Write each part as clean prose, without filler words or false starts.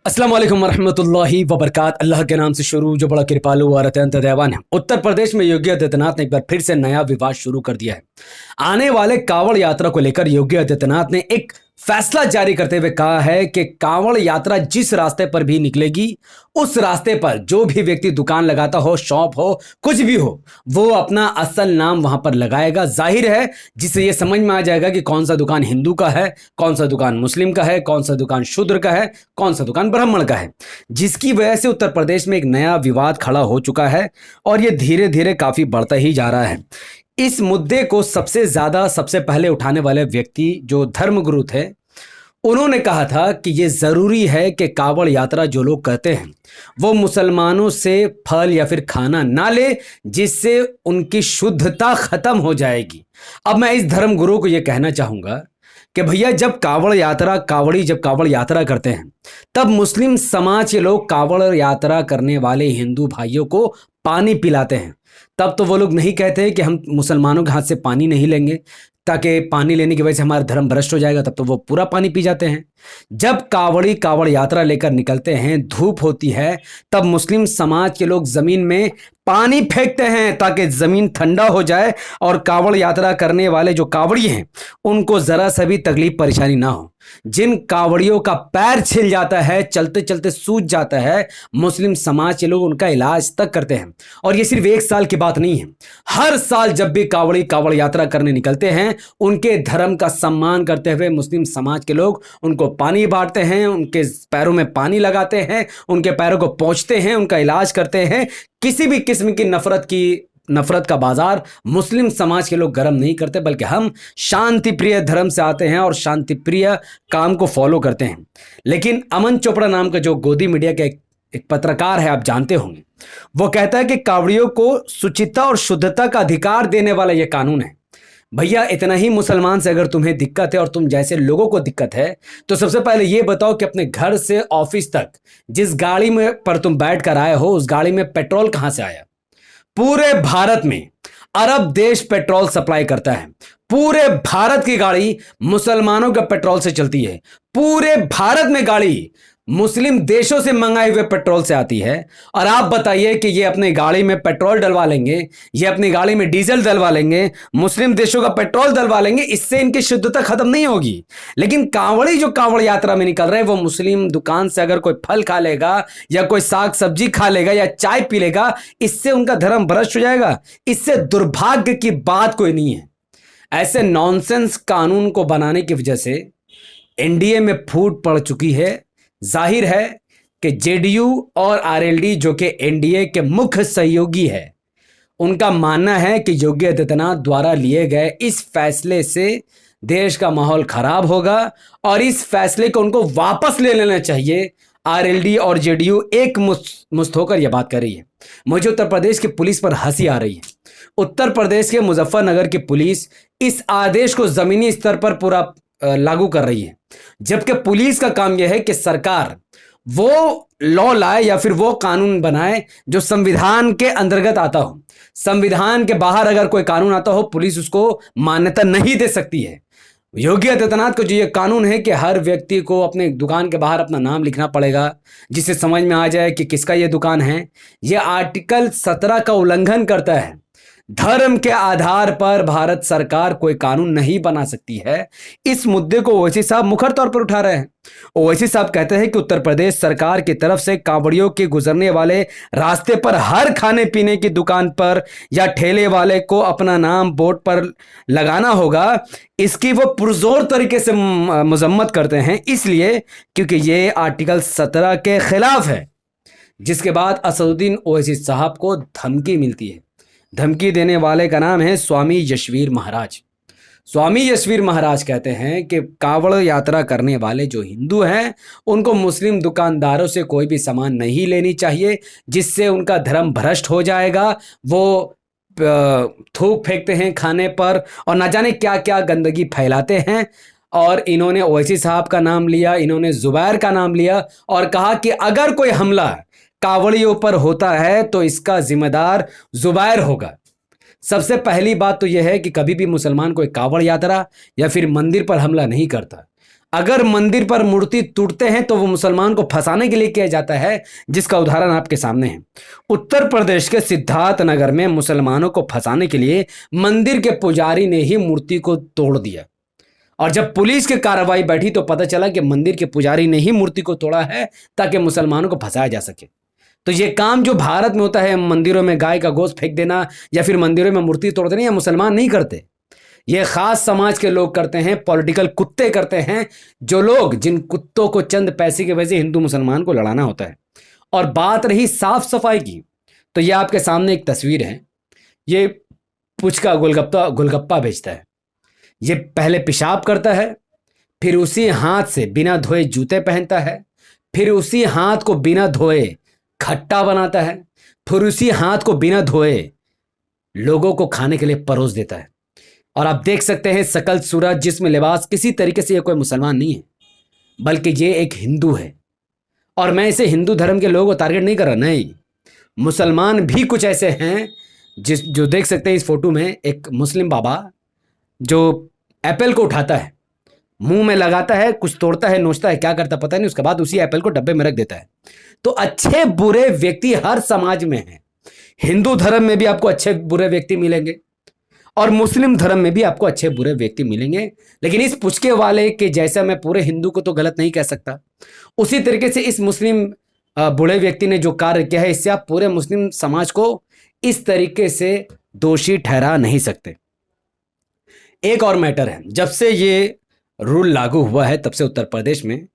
अस्सलाम वालेकुम वरहमतुल्लाहि वबरकात। अल्लाह के नाम से शुरू जो बड़ा कृपालु और अत्यंत दयावान है। उत्तर प्रदेश में योगी आदित्यनाथ ने एक बार फिर से नया विवाद शुरू कर दिया है। आने वाले कांवड़ यात्रा को लेकर योगी आदित्यनाथ ने एक फैसला जारी करते हुए कहा है कि कांवड़ यात्रा जिस रास्ते पर भी निकलेगी, उस रास्ते पर जो भी व्यक्ति दुकान लगाता हो, शॉप हो, कुछ भी हो, वो अपना असल नाम वहां पर लगाएगा। जाहिर है, जिससे ये समझ में आ जाएगा कि कौन सा दुकान हिंदू का है, कौन सा दुकान मुस्लिम का है, कौन सा दुकान शूद्र का है, कौन सा दुकान ब्राह्मण का है। जिसकी वजह से उत्तर प्रदेश में एक नया विवाद खड़ा हो चुका है और ये धीरे धीरे काफी बढ़ता ही जा रहा है। इस मुद्दे को सबसे पहले उठाने वाले व्यक्ति जो धर्मगुरु थे, उन्होंने कहा था कि ये जरूरी है कि कांवड़ यात्रा जो लोग करते हैं वो मुसलमानों से फल या फिर खाना ना ले, जिससे उनकी शुद्धता खत्म हो जाएगी। अब मैं इस धर्मगुरु को यह कहना चाहूंगा कि भैया, जब कांवड़ यात्रा करते हैं, तब मुस्लिम समाज के लोग कांवड़ यात्रा करने वाले हिंदू भाइयों को पानी पिलाते हैं। तब तो वो लोग नहीं कहते कि हम मुसलमानों के हाथ से पानी नहीं लेंगे, ताकि पानी लेने की वजह से हमारा धर्म भ्रष्ट हो जाएगा। तब तो वो पूरा पानी पी जाते हैं। जब कांवड़ यात्रा लेकर निकलते हैं, धूप होती है, तब मुस्लिम समाज के लोग जमीन में पानी फेंकते हैं ताकि जमीन ठंडा हो जाए और कांवड़ यात्रा करने वाले जो कांवड़ी हैं उनको जरा सा भी तकलीफ परेशानी ना हो। जिन कांवड़ियों का पैर छिल जाता है, चलते चलते सूज जाता है, मुस्लिम समाज के लोग उनका इलाज तक करते हैं। और ये सिर्फ एक साल की बात नहीं है, हर साल जब भी कांवड़ यात्रा करने निकलते हैं, उनके धर्म का सम्मान करते हुए मुस्लिम समाज के लोग उनको पानी बांटते हैं, उनके पैरों में पानी लगाते हैं, उनके पैरों को पोंछते हैं, उनका इलाज करते हैं। किसी भी किस्म की नफरत का बाजार मुस्लिम समाज के लोग गर्म नहीं करते, बल्कि हम शांति प्रिय धर्म से आते हैं और शांति प्रिय काम को फॉलो करते हैं। लेकिन अमन चोपड़ा नाम का जो गोदी मीडिया का एक पत्रकार है, आप जानते होंगे, वो कहता है कि कांवड़ियों को शुचिता और शुद्धता का अधिकार देने वाला यह कानून है। भैया, इतना ही मुसलमान से अगर तुम्हें दिक्कत है और तुम जैसे लोगों को दिक्कत है, तो सबसे पहले यह बताओ कि अपने घर से ऑफिस तक जिस गाड़ी में पर तुम बैठ कर आए हो, उस गाड़ी में पेट्रोल कहां से आया। पूरे भारत में अरब देश पेट्रोल सप्लाई करता है। पूरे भारत की गाड़ी मुसलमानों के पेट्रोल से चलती है। पूरे भारत में गाड़ी मुस्लिम देशों से मंगाए हुए पेट्रोल से आती है। और आप बताइए कि ये अपनी गाड़ी में पेट्रोल डलवा लेंगे, ये अपनी गाड़ी में डीजल डलवा लेंगे, मुस्लिम देशों का पेट्रोल डलवा लेंगे, इससे इनकी शुद्धता खत्म नहीं होगी। लेकिन कांवड़ी जो कांवड़ यात्रा में निकल रहे हैं, वो मुस्लिम दुकान से अगर कोई फल खा लेगा या कोई साग सब्जी खा लेगा या चाय पी लेगा, इससे उनका धर्म भ्रष्ट हो जाएगा। इससे दुर्भाग्य की बात कोई नहीं है। ऐसे नॉनसेंस कानून को बनाने की वजह से एनडीए में फूट पड़ चुकी है। जाहिर है कि जेडीयू और आरएलडी जो कि एनडीए के मुख्य सहयोगी है, उनका मानना है कि योगी आदित्यनाथ द्वारा लिए गए इस फैसले से देश का माहौल खराब होगा और इस फैसले को उनको वापस ले लेना चाहिए। आरएलडी और जेडीयू एक मुश्त होकर यह बात कर रही है। मुझे उत्तर प्रदेश की पुलिस पर हंसी आ रही है। उत्तर प्रदेश के मुजफ्फरनगर की पुलिस इस आदेश को जमीनी स्तर पर पूरा लागू कर रही है, जबकि पुलिस का काम यह है कि सरकार वो लॉ लाए या फिर वो कानून बनाए जो संविधान के अंतर्गत आता हो। संविधान के बाहर अगर कोई कानून आता हो, पुलिस उसको मान्यता नहीं दे सकती है। योगी आदित्यनाथ को जो ये कानून है कि हर व्यक्ति को अपने दुकान के बाहर अपना नाम लिखना पड़ेगा, जिससे समझ में आ जाए कि किसका ये दुकान है, यह आर्टिकल 17 का उल्लंघन करता है। धर्म के आधार पर भारत सरकार कोई कानून नहीं बना सकती है। इस मुद्दे को ओवैसी साहब मुखर तौर पर उठा रहे हैं। ओवैसी साहब कहते हैं कि उत्तर प्रदेश सरकार की तरफ से कांवड़ियों के गुजरने वाले रास्ते पर हर खाने पीने की दुकान पर या ठेले वाले को अपना नाम बोर्ड पर लगाना होगा। इसकी वो पुरजोर तरीके से मजम्मत करते हैं, इसलिए क्योंकि ये आर्टिकल 17 के खिलाफ है। जिसके बाद असदुद्दीन ओवैसी साहब को धमकी मिलती है। धमकी देने वाले का नाम है स्वामी यशवीर महाराज। स्वामी यशवीर महाराज कहते हैं कि कांवड़ यात्रा करने वाले जो हिंदू हैं, उनको मुस्लिम दुकानदारों से कोई भी सामान नहीं लेनी चाहिए, जिससे उनका धर्म भ्रष्ट हो जाएगा। वो थूक फेंकते हैं खाने पर और ना जाने क्या क्या गंदगी फैलाते हैं। और इन्होंने ओवैसी साहब का नाम लिया, इन्होंने जुबैर का नाम लिया और कहा कि अगर कोई हमला कांवड़ियों पर होता है तो इसका जिम्मेदार जुबैर होगा। सबसे पहली बात तो यह है कि कभी भी मुसलमान कोई कांवड़ यात्रा या फिर मंदिर पर हमला नहीं करता। अगर मंदिर पर मूर्ति टूटते हैं तो वो मुसलमान को फंसाने के लिए किया जाता है, जिसका उदाहरण आपके सामने है। उत्तर प्रदेश के सिद्धार्थ नगर में मुसलमानों को फंसाने के लिए मंदिर के पुजारी ने ही मूर्ति को तोड़ दिया, और जब पुलिस की कार्रवाई बैठी तो पता चला कि मंदिर के पुजारी ने ही मूर्ति को तोड़ा है ताकि मुसलमानों को फंसाया जा सके। तो ये काम जो भारत में होता है, मंदिरों में गाय का गोश्त फेंक देना या फिर मंदिरों में मूर्ति तोड़ देना, ये मुसलमान नहीं करते, ये खास समाज के लोग करते हैं, पॉलिटिकल कुत्ते करते हैं, जो लोग जिन कुत्तों को चंद पैसे की वजह से हिंदू मुसलमान को लड़ाना होता है। और बात रही साफ सफाई की, तो ये आपके सामने एक तस्वीर है। ये पुचका गोलगप्पा गोलगप्पा बेचता है। ये पहले पेशाब करता है, फिर उसी हाथ से बिना धोए जूते पहनता है, फिर उसी हाथ को बिना धोए खट्टा बनाता है, फिर उसी हाथ को बिना धोए लोगों को खाने के लिए परोस देता है। और आप देख सकते हैं शकल सूरत, जिस्म, लिबास, किसी तरीके से ये कोई मुसलमान नहीं है, बल्कि ये एक हिंदू है। और मैं इसे हिंदू धर्म के लोगों को टारगेट नहीं कर रहा, नहीं, मुसलमान भी कुछ ऐसे हैं जो देख सकते हैं इस फोटो में। एक मुस्लिम बाबा जो एप्पल को उठाता है, मुंह में लगाता है, कुछ तोड़ता है, नोचता है, क्या करता पता नहीं, उसके बाद उसी एप्पल को डब्बे में रख देता है। तो अच्छे बुरे व्यक्ति हर समाज में हैं। हिंदू धर्म में भी आपको अच्छे बुरे व्यक्ति मिलेंगे और मुस्लिम धर्म में भी आपको अच्छे बुरे व्यक्ति मिलेंगे, लेकिन इस पुचके वाले के जैसा मैं पूरे हिंदू को तो गलत नहीं कह सकता, उसी तरीके से इस मुस्लिम बूढ़े व्यक्ति ने जो कार्य किया है, इससे आप पूरे मुस्लिम समाज को इस तरीके से दोषी ठहरा नहीं सकते। एक और मैटर है, जब से ये रूल लागू हुआ है तब से उत्तर प्रदेश में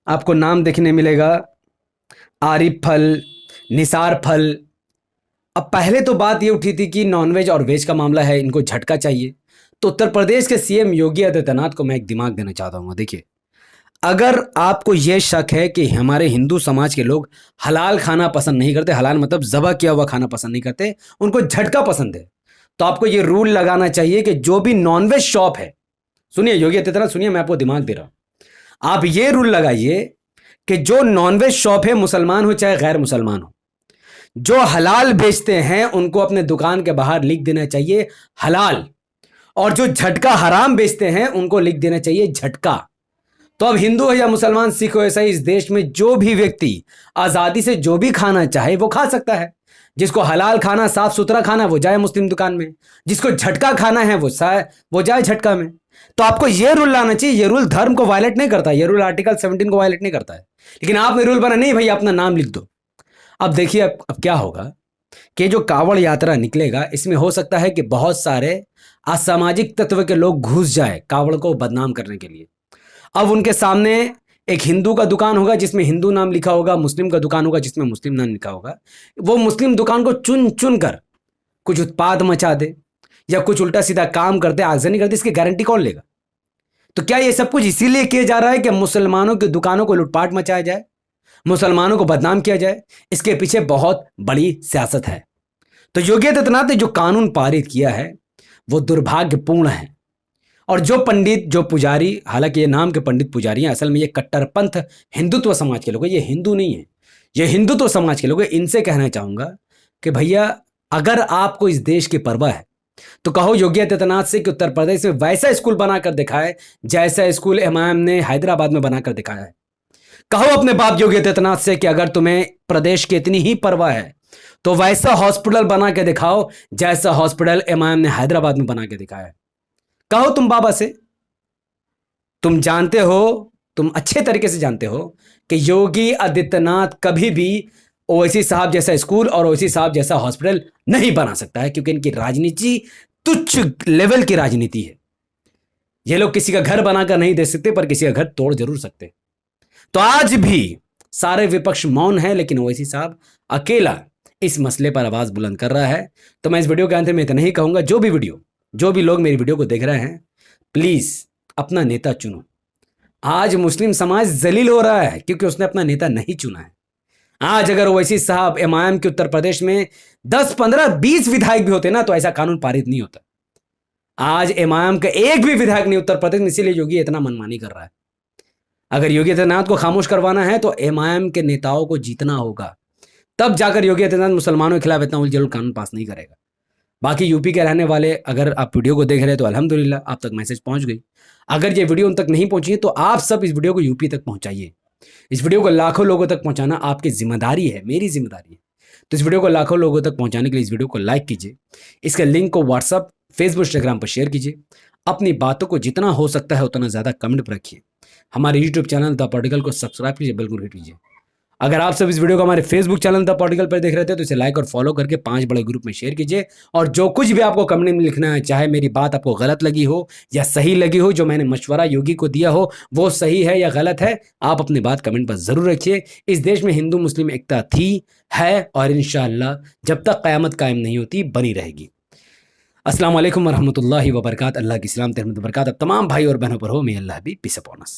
आपको नाम देखने मिलेगा आरिफ फल, निसार फल। अब पहले तो बात ये उठी थी कि नॉनवेज और वेज का मामला है, इनको झटका चाहिए। तो उत्तर प्रदेश के सीएम योगी आदित्यनाथ को मैं एक दिमाग देना चाहता हूँ। देखिए, अगर आपको यह शक है कि हमारे हिंदू समाज के लोग हलाल खाना पसंद नहीं करते, हलाल मतलब ज़बह किया हुआ खाना पसंद नहीं करते, उनको झटका पसंद है, तो आपको ये रूल लगाना चाहिए कि जो भी नॉनवेज शॉप है, सुनिए योगी आदित्यनाथ, सुनिए, मैं आपको दिमाग दे रहा हूं, आप ये रूल लगाइए कि जो नॉनवेज शॉप है, मुसलमान हो चाहे गैर मुसलमान हो, जो हलाल बेचते हैं उनको अपने दुकान के बाहर लिख देना चाहिए हलाल, और जो झटका हराम बेचते हैं उनको लिख देना चाहिए झटका। तो अब हिंदू हो या मुसलमान, सिख हो, ईसाई, इस देश में जो भी व्यक्ति आजादी से जो भी खाना चाहे वो खा सकता है। जिसको हलाल खाना, साफ सुथरा खाना, वो जाए मुस्लिम दुकान में, जिसको झटका खाना है वो जाए झटका में। तो आपको ये रूल लाना चाहिए। ये रूल धर्म को वायलेट नहीं करता, ये रूल आर्टिकल 17 को वायलेट नहीं करता है, लेकिन आपने रूल बना, नहीं भैया अपना नाम लिख दो। अब देखिए अब क्या होगा कि जो कांवड़ यात्रा निकलेगा, इसमें हो सकता है कि बहुत सारे असामाजिक तत्व के लोग घुस जाए कांवड़ को बदनाम करने के लिए। अब उनके सामने एक हिंदू का दुकान होगा जिसमें हिंदू नाम लिखा होगा, मुस्लिम का दुकान होगा जिसमें मुस्लिम नाम लिखा होगा। वो मुस्लिम दुकान को चुन चुन कर कुछ उत्पाद मचा दे या कुछ उल्टा सीधा काम करते, आगजनी करते, इसकी गारंटी कौन लेगा? तो क्या ये सब कुछ इसीलिए किया जा रहा है कि मुसलमानों की दुकानों को लूटपाट मचाया जाए, मुसलमानों को बदनाम किया जाए? इसके पीछे बहुत बड़ी सियासत है। तो योगी आदित्यनाथ ने जो कानून पारित किया है वो दुर्भाग्यपूर्ण है। और जो पंडित, जो पुजारी, हालांकि ये नाम के पंडित पुजारी हैं, असल में ये कट्टरपंथ हिंदुत्व समाज के लोग हैं, ये हिंदू नहीं है, ये हिंदुत्व समाज के लोग हैं। इनसे कहना चाहूंगा कि भैया अगर आपको इस देश की परवाह है तो कहो योगी आदित्यनाथ से कि उत्तर प्रदेश में वैसा स्कूल बनाकर दिखाए जैसा स्कूल इमाम ने हैदराबाद में बनाकर दिखाया है। कहो अपने बाप योगी आदित्यनाथ से कि अगर तुम्हें प्रदेश की इतनी ही परवाह है तो वैसा हॉस्पिटल बना के दिखाओ जैसा हॉस्पिटल इमाम ने हैदराबाद में बना के दिखाया है। कहो तुम बाबा से। तुम जानते हो, तुम अच्छे तरीके से जानते हो कि योगी आदित्यनाथ कभी भी ओवैसी साहब जैसा स्कूल और ओवैसी साहब जैसा हॉस्पिटल नहीं बना सकता है, क्योंकि इनकी राजनीति तुच्छ लेवल की राजनीति है। ये लोग किसी का घर बनाकर नहीं दे सकते, पर किसी का घर तोड़ जरूर सकते। तो आज भी सारे विपक्ष मौन है, लेकिन ओवैसी साहब अकेला इस मसले पर आवाज बुलंद कर रहा है। तो मैं इस वीडियो के अंत में इतना ही कहूंगा, जो भी लोग मेरी वीडियो को देख रहे हैं, प्लीज अपना नेता चुनो। आज मुस्लिम समाज जलील हो रहा है क्योंकि उसने अपना नेता नहीं चुना है। आज अगर ओवैसी साहब इमाम के उत्तर प्रदेश में 10, 15, 20 विधायक भी होते ना तो ऐसा कानून पारित नहीं होता। आज इमाम का एक भी विधायक नहीं उत्तर प्रदेश में, इसीलिए योगी इतना मनमानी कर रहा है। अगर योगी आदित्यनाथ को खामोश करवाना है तो इमाम के नेताओं को जीतना होगा, तब जाकर योगी आदित्यनाथ मुसलमानों के खिलाफ इतना उलझुल कानून पास नहीं करेगा। बाकी यूपी के रहने वाले अगर आप वीडियो को देख रहे हैं तो अल्हम्दुलिल्लाह आप तक मैसेज पहुंच गई। अगर ये वीडियो उन तक नहीं पहुंची है तो आप सब इस वीडियो को यूपी तक पहुंचाइए। इस वीडियो को लाखों लोगों तक पहुंचाना आपकी जिम्मेदारी है, मेरी जिम्मेदारी है। तो इस वीडियो को लाखों लोगों तक पहुंचाने के लिए इस वीडियो को लाइक कीजिए, इसके लिंक को व्हाट्सअप, फेसबुक, इंस्टाग्राम पर शेयर कीजिए। अपनी बातों को जितना हो सकता है उतना ज़्यादा कमेंट पर रखिए। हमारे यूट्यूब चैनल द पॉलिटिकल को सब्सक्राइब कीजिए, बिल्कुल हिट कीजिए। अगर आप सब इस वीडियो को हमारे फेसबुक चैनल द पॉलिटिकल पर देख रहे थे तो इसे लाइक और फॉलो करके 5 बड़े ग्रुप में शेयर कीजिए। और जो कुछ भी आपको कमेंट में लिखना है, चाहे मेरी बात आपको गलत लगी हो या सही लगी हो, जो मैंने मशवरा योगी को दिया हो वो सही है या गलत है, आप अपनी बात कमेंट पर जरूर रखिए। इस देश में हिंदू मुस्लिम एकता थी, है और इंशाअल्लाह जब तक क़यामत कायम नहीं होती बनी रहेगी। अस्सलाम वालेकुम वरहमतुल्लाहि वबरकात। अल्लाह की सलामत रहमत बरकत अब तमाम भाई और बहनों पर हो। मे अल्लाह बी पीस अपॉन अस।